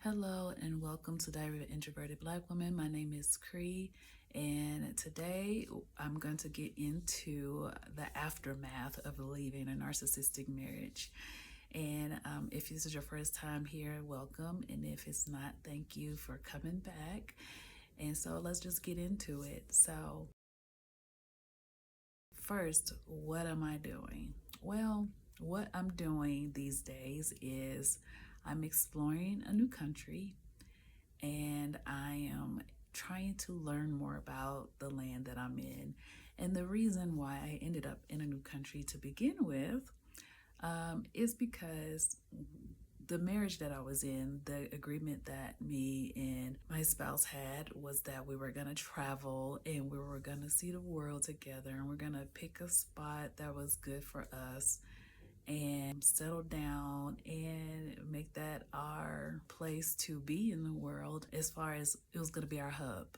Hello and welcome to Diary of an Introverted Black Woman. My name is Cree, and today I'm going to get into the aftermath of leaving a narcissistic marriage. And if this is your first time here, welcome. And if it's not, thank you for coming back. And so let's just get into it. So, first, what am I doing? Well, what I'm doing these days is I'm exploring a new country and I am trying to learn more about the land that I'm in. And the reason why I ended up in a new country to begin with is because the marriage that I was in, the agreement that me and my spouse had was that we were going to travel and we were going to see the world together and we're going to pick a spot that was good for us and settle down and make that our place to be in the world, as far as it was going to be our hub.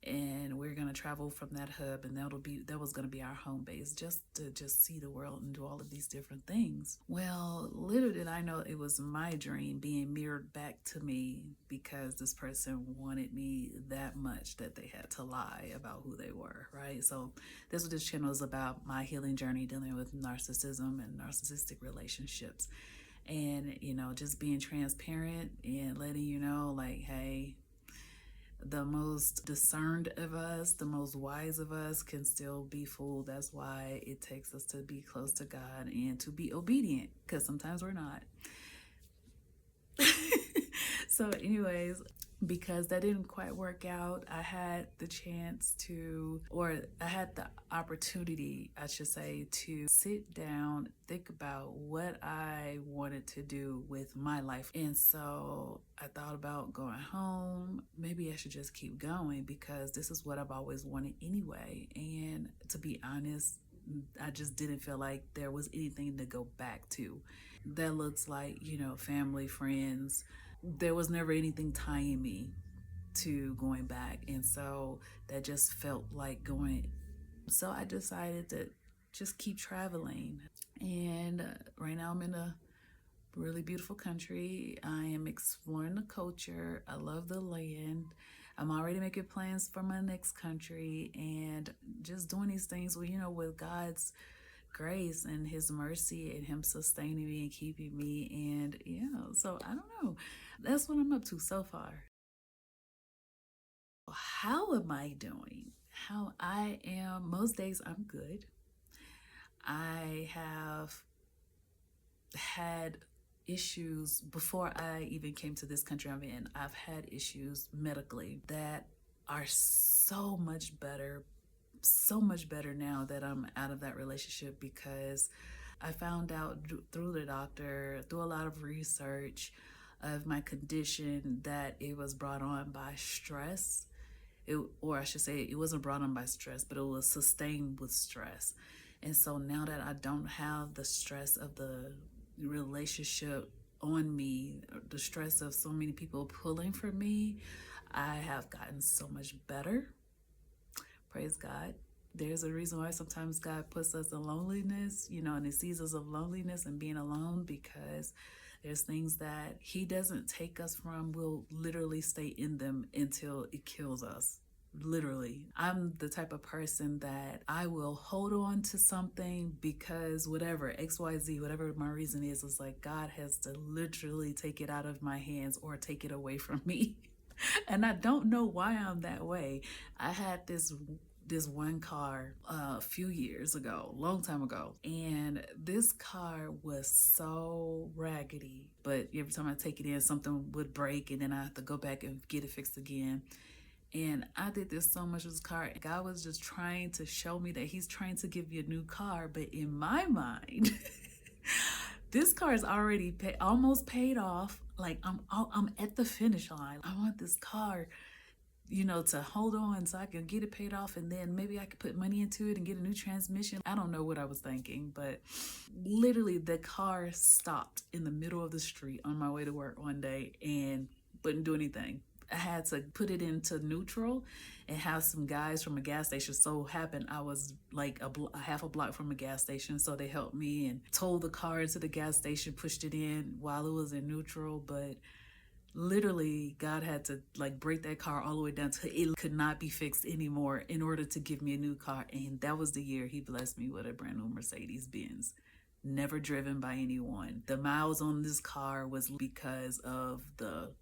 And we're going to travel from that hub, and that was going to be our home base, just to see the world and do all of these different things. Well, little did I know it was my dream being mirrored back to me, because this person wanted me that much that they had to lie about who they were, right? So this is what this channel is about: my healing journey dealing with narcissism and narcissistic relationships. And just being transparent and letting you know, like, hey, the most discerned of us, the most wise of us can still be fooled. That's why it takes us to be close to God and to be obedient, because sometimes we're not. So anyways, because that didn't quite work out, I had the chance to, or I had the opportunity, I should say, to sit down, think about what I wanted to do with my life. And so I thought about going home. Maybe I should just keep going, because this is what I've always wanted anyway. And to be honest, I just didn't feel like there was anything to go back to. That looks like, family, friends. There was never anything tying me to going back. And so that just felt like going. So I decided to just keep traveling. And right now I'm in a really beautiful country. I am exploring the culture. I love the land. I'm already making plans for my next country and just doing these things with God's grace and his mercy and him sustaining me and keeping me. And so I don't know. That's what I'm up to so far. How am I doing? How I am, most days I'm good. I have had issues before I even came to this country I'm in. I've had issues medically that are so much better now that I'm out of that relationship, because I found out through the doctor, through a lot of research of my condition, that it was brought on by stress. Or I should say, it wasn't brought on by stress, but it was sustained with stress. And so now that I don't have the stress of the relationship on me, the stress of so many people pulling for me, I have gotten so much better. Praise God. There's a reason why sometimes God puts us in loneliness, in the seasons of loneliness and being alone, because there's things that he doesn't take us from. We'll literally stay in them until it kills us. Literally. I'm the type of person that I will hold on to something because whatever, XYZ, whatever my reason is, it's like God has to literally take it out of my hands or take it away from me. And I don't know why I'm that way. I had this one car a few years ago, long time ago, and this car was so raggedy, but every time I take it in, something would break and then I have to go back and get it fixed again. And I did this so much with this car. God was just trying to show me that he's trying to give you a new car, but in my mind this car is already almost paid off. Like I'm at the finish line. I want this car to hold on so I can get it paid off, and then maybe I could put money into it and get a new transmission. I don't know what I was thinking, but literally the car stopped in the middle of the street on my way to work one day and wouldn't do anything. I had to put it into neutral and have some guys from a gas station. So happened I was like a half a block from a gas station, so they helped me and towed the car into the gas station, pushed it in while it was in neutral. But Literally, God had to like break that car all the way down to it could not be fixed anymore in order to give me a new car. And that was the year he blessed me with a brand new Mercedes Benz, never driven by anyone. The miles on this car was because of the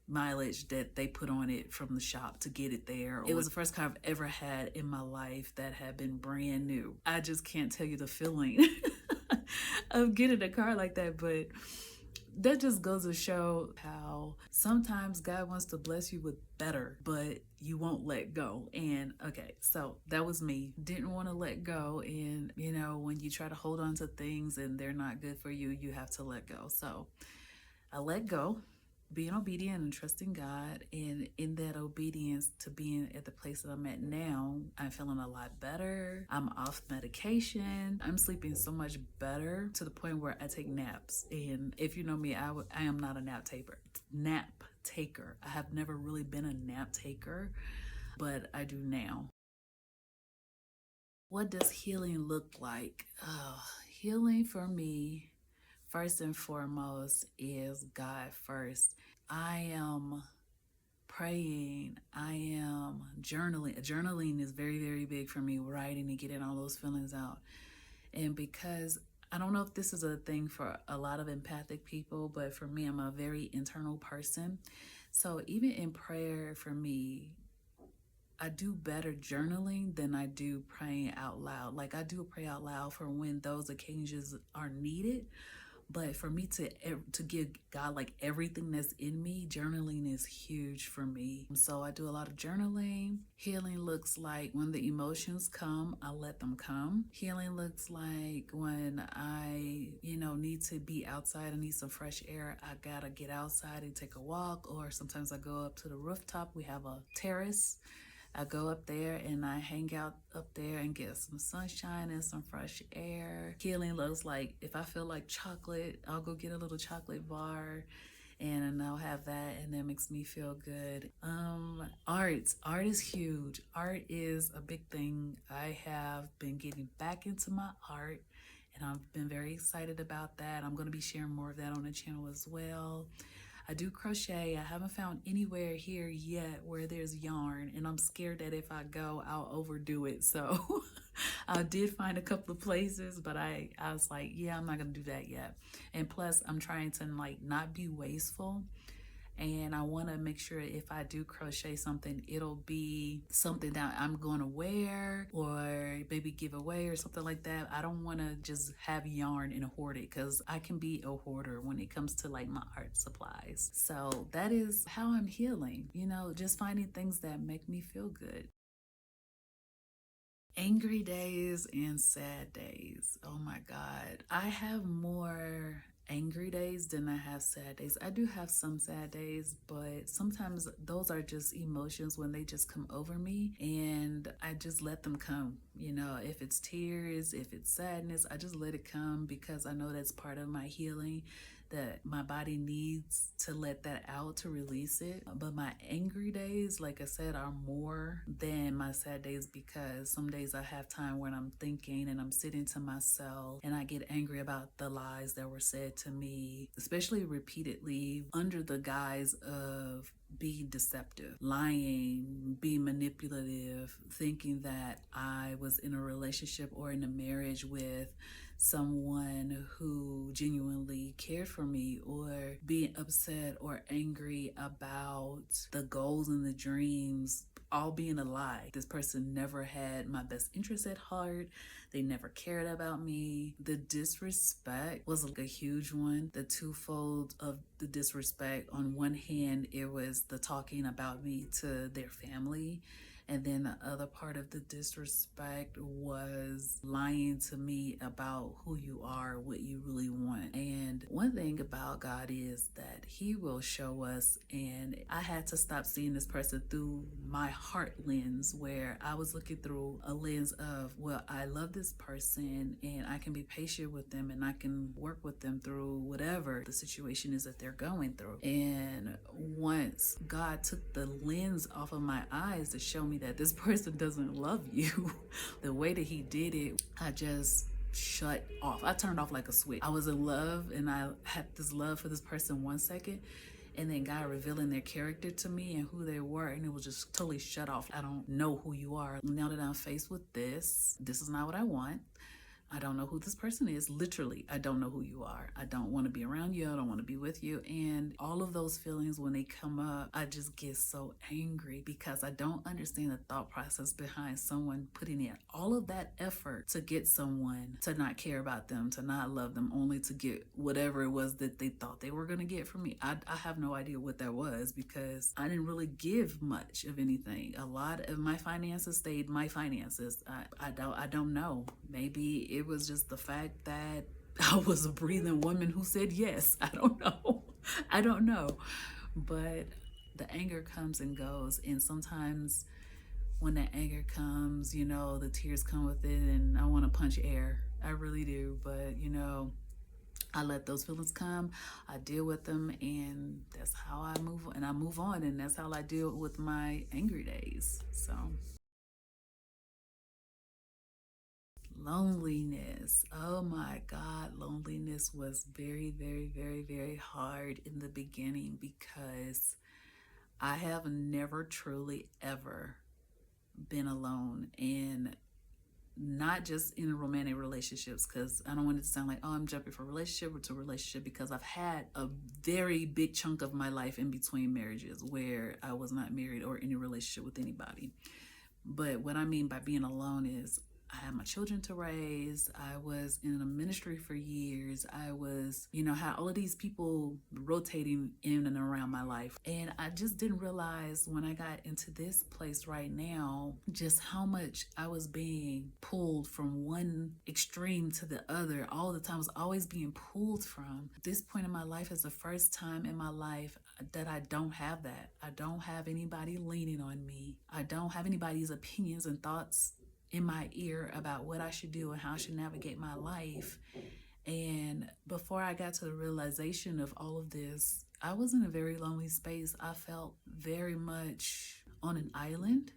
mileage that they put on it from the shop to get it there. It was the first car I've ever had in my life that had been brand new. I just can't tell you the feeling of getting a car like that, but that just goes to show how sometimes God wants to bless you with better, but you won't let go. And okay, so that was me. Didn't want to let go. And you know, when you try to hold on to things and they're not good for you, you have to let go. So I let go, being obedient and trusting God. And in that obedience to being at the place that I'm at now, I'm feeling a lot better. I'm off medication. I'm sleeping so much better to the point where I take naps. And if you know me, I am not a nap taker. I have never really been a nap taker, but I do now. What does healing look like? Oh, healing for me, first and foremost, is God first. I am praying. I am journaling. Journaling is very, very big for me, writing and getting all those feelings out. And because I don't know if this is a thing for a lot of empathic people, but for me, I'm a very internal person. So even in prayer, for me, I do better journaling than I do praying out loud. Like I do pray out loud for when those occasions are needed, but for me to give God like everything that's in me, journaling is huge for me. So I do a lot of journaling. Healing looks like when the emotions come, I let them come. Healing looks like when I, need to be outside and need some fresh air, I gotta get outside and take a walk, or sometimes I go up to the rooftop. We have a terrace. I go up there and I hang out up there and get some sunshine and some fresh air. Healing looks like if I feel like chocolate, I'll go get a little chocolate bar and I'll have that, and that makes me feel good. Art is huge. Art is a big thing. I have been getting back into my art and I've been very excited about that. I'm going to be sharing more of that on the channel as well. I do crochet. I haven't found anywhere here yet where there's yarn, and I'm scared that if I go, I'll overdo it. So I did find a couple of places, but I was like, yeah, I'm not gonna do that yet. And plus, I'm trying to like not be wasteful. And I want to make sure if I do crochet something, it'll be something that I'm going to wear or maybe give away or something like that. I don't want to just have yarn and hoard it, because I can be a hoarder when it comes to like my art supplies. So that is how I'm healing, just finding things that make me feel good. Angry days and sad days. Oh my God. I have more angry days than I have sad days. I do have some sad days, but sometimes those are just emotions when they just come over me and I just let them come. If it's tears, if it's sadness, I just let it come because I know that's part of my healing, that my body needs to let that out to release it. But my angry days, like I said, are more than my sad days, because some days I have time when I'm thinking and I'm sitting to myself and I get angry about the lies that were said to me, especially repeatedly under the guise of being deceptive, lying, being manipulative, thinking that I was in a relationship or in a marriage with someone who genuinely cared for me, or being upset or angry about the goals and the dreams all being a lie. This person never had my best interest at heart. They never cared about me. The disrespect was like a huge one. The twofold of the disrespect. On one hand, it was the talking about me to their family. And then the other part of the disrespect was lying to me about who you are, what you really want. And one thing about God is that He will show us. And I had to stop seeing this person through my heart lens, where I was looking through a lens of, well, I love this person and I can be patient with them and I can work with them through whatever the situation is that they're going through. And once God took the lens off of my eyes to show me that this person doesn't love you the way that He did it, I just shut off. I turned off like a switch. I was in love and I had this love for this person 1 second, and then God revealing their character to me and who they were, and it was just totally shut off. I don't know who you are. Now that I'm faced with this is not what I want. I don't know who this person is. Literally, I don't know who you are. I don't want to be around you. I don't want to be with you. And all of those feelings, when they come up, I just get so angry because I don't understand the thought process behind someone putting in all of that effort to get someone to not care about them, to not love them, only to get whatever it was that they thought they were going to get from me. I have no idea what that was because I didn't really give much of anything. A lot of my finances stayed my finances. I don't know. Maybe it was just the fact that I was a breathing woman who said yes. I don't know. I don't know. But the anger comes and goes. And sometimes when that anger comes, the tears come with it and I want to punch air. I really do. But, I let those feelings come, I deal with them, and that's how I move on. And I move on, and that's how I deal with my angry days. So loneliness. Oh my God, loneliness was very, very, very, very hard in the beginning because I have never truly ever been alone, and not just in romantic relationships, because I don't want it to sound like, oh, I'm jumping from relationship to relationship, because I've had a very big chunk of my life in between marriages where I was not married or in a relationship with anybody. But what I mean by being alone is I had my children to raise. I was in a ministry for years. I was, had all of these people rotating in and around my life. And I just didn't realize when I got into this place right now, just how much I was being pulled from one extreme to the other all the time. I was always being pulled from. This point in my life is the first time in my life that I don't have that. I don't have anybody leaning on me. I don't have anybody's opinions and thoughts in my ear about what I should do and how I should navigate my life. And before I got to the realization of all of this, I was in a very lonely space. I felt very much on an island,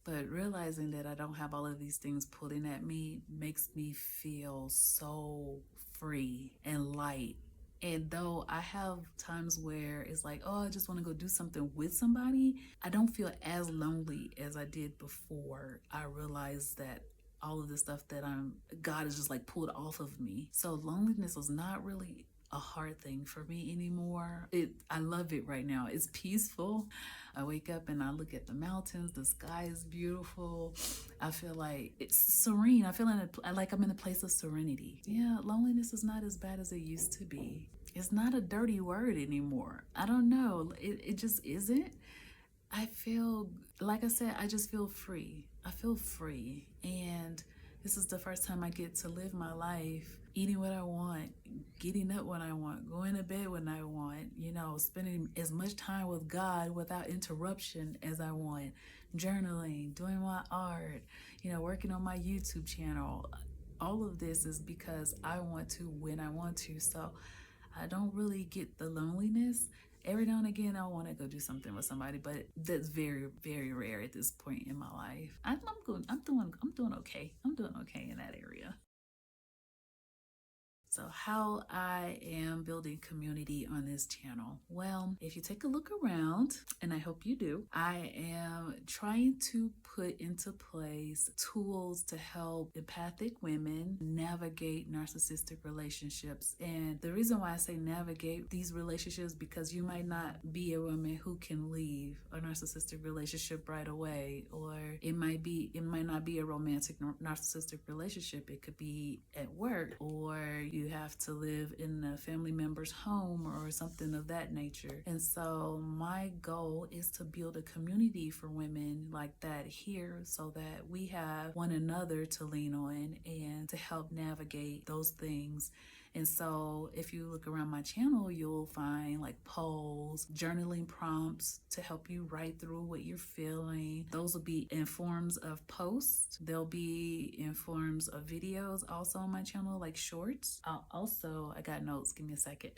but realizing that I don't have all of these things pulling at me makes me feel so free and light. And though I have times where it's like, oh, I just want to go do something with somebody, I don't feel as lonely as I did before. I realized that all of the stuff that God has just like pulled off of me. So loneliness was not really a hard thing for me anymore. I love it right now. It's peaceful. I wake up and I look at the mountains. The sky is beautiful. I feel like it's serene. I feel like I'm in a place of serenity. Yeah, loneliness is not as bad as it used to be. It's not a dirty word anymore. I don't know. It just isn't. I feel, like I said, I just feel free. I feel free. And this is the first time I get to live my life eating what I want, getting up when I want, going to bed when I want, spending as much time with God without interruption as I want, journaling, doing my art, working on my YouTube channel. All of this is because I want to when I want to. So I don't really get the loneliness. Every now and again, I want to go do something with somebody, but that's very, very rare at this point in my life. I'm doing okay. I'm doing okay in that area. So how I am building community on this channel. Well, if you take a look around, and I hope you do, I am trying to put into place tools to help empathic women navigate narcissistic relationships. And the reason why I say navigate these relationships, because you might not be a woman who can leave a narcissistic relationship right away, or it might not be a romantic narcissistic relationship. It could be at work, or you have to live in a family member's home or something of that nature. And so my goal is to build a community for women like that here, so that we have one another to lean on and to help navigate those things. And so if you look around my channel, you'll find like polls, journaling prompts to help you write through what you're feeling. Those will be in forms of posts. They'll be in forms of videos also on my channel, like shorts. I got notes, give me a second.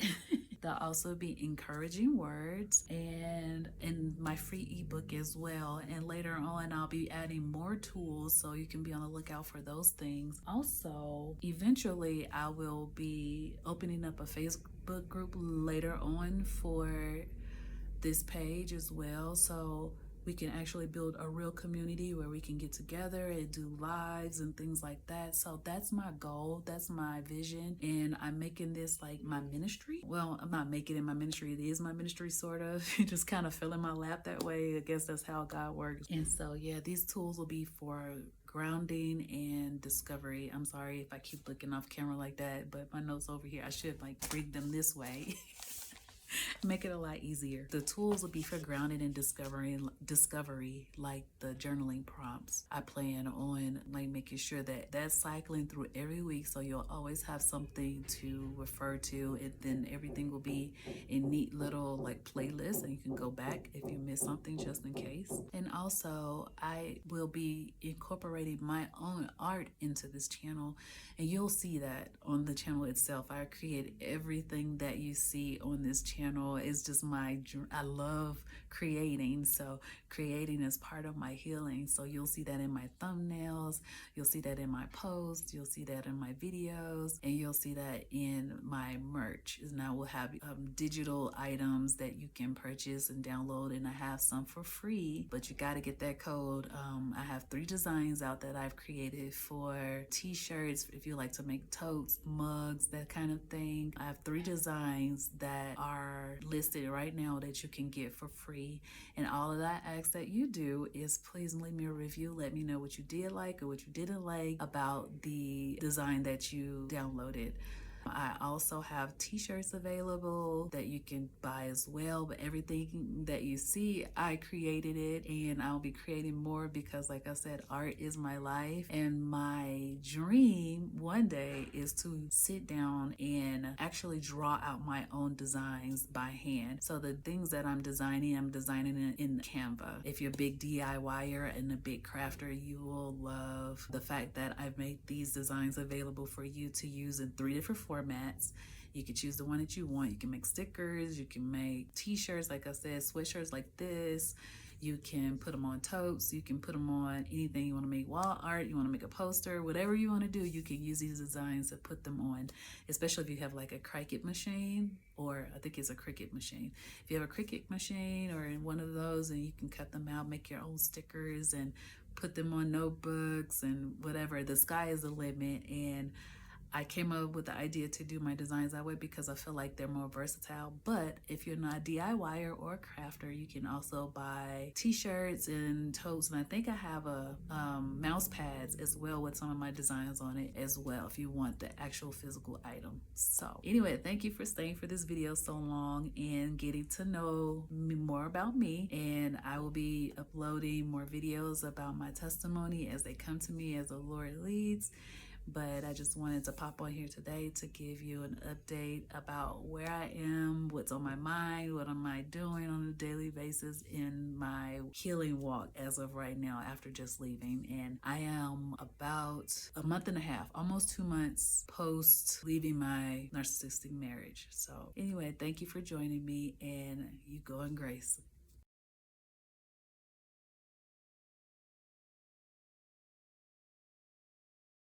There'll also be encouraging words and in my free ebook as well. And later on, I'll be adding more tools, so you can be on the lookout for those things. Also, eventually I will be opening up a Facebook group later on for this page as well, so we can actually build a real community where we can get together and do lives and things like that. So that's my goal, that's my vision, and I'm making this like my ministry. Well, I'm not making it my ministry, it is my ministry, sort of. It just kind of fell in my lap that way. I guess that's how God works. And so yeah, these tools will be for grounding and discovery. I'm sorry if I keep looking off camera like that, but my notes over here, I should like bring them this way. Make it a lot easier. The tools will be for grounding and discovery, like the journaling prompts. I plan on like making sure that that's cycling through every week, so you'll always have something to refer to, and then everything will be in neat little like playlists, and you can go back if you miss something just in case. And also I will be incorporating my own art into this channel, and you'll see that on the channel itself. I create everything that you see on this channel. It's just I love creating, so creating is part of my healing. So you'll see that in my thumbnails, you'll see that in my posts, you'll see that in my videos, and you'll see that in my merch. Now we'll have digital items that you can purchase and download, and I have some for free, but you got to get that code. I have 3 designs out that I've created for t-shirts, if you like to make totes, mugs, that kind of thing. I have 3 designs that are listed right now that you can get for free, and all of that I ask that you do is please leave me a review. Let me know what you did like or what you didn't like about the design that you downloaded. I also have t-shirts available that you can buy as well, but everything that you see, I created it, and I'll be creating more because like I said, art is my life, and my dream one day is to sit down and actually draw out my own designs by hand. So the things that I'm designing it in Canva. If you're a big DIYer and a big crafter, you will love the fact that I've made these designs available for you to use in 3 different formats. You can choose the one that you want. You can make stickers, you can make t-shirts, like I said, sweatshirts like this. You can put them on totes, you can put them on anything you want to make, wall art, you want to make a poster, whatever you want to do, you can use these designs to put them on, especially if you have like a Cricut machine, or I think it's a Cricut machine. If you have a Cricut machine or in one of those, and you can cut them out, make your own stickers and put them on notebooks and whatever. The sky is the limit, and I came up with the idea to do my designs that way because I feel like they're more versatile. But if you're not a DIYer or a crafter, you can also buy t-shirts and totes, and I think I have a mouse pads as well with some of my designs on it as well if you want the actual physical item. So anyway, thank you for staying for this video so long and getting to know more about me, and I will be uploading more videos about my testimony as they come to me as the Lord leads. But I just wanted to pop on here today to give you an update about where I am, what's on my mind, what am I doing on a daily basis in my healing walk as of right now after just leaving. And I am about a month and a half, almost 2 months post leaving my narcissistic marriage. So anyway, thank you for joining me, and you go in grace.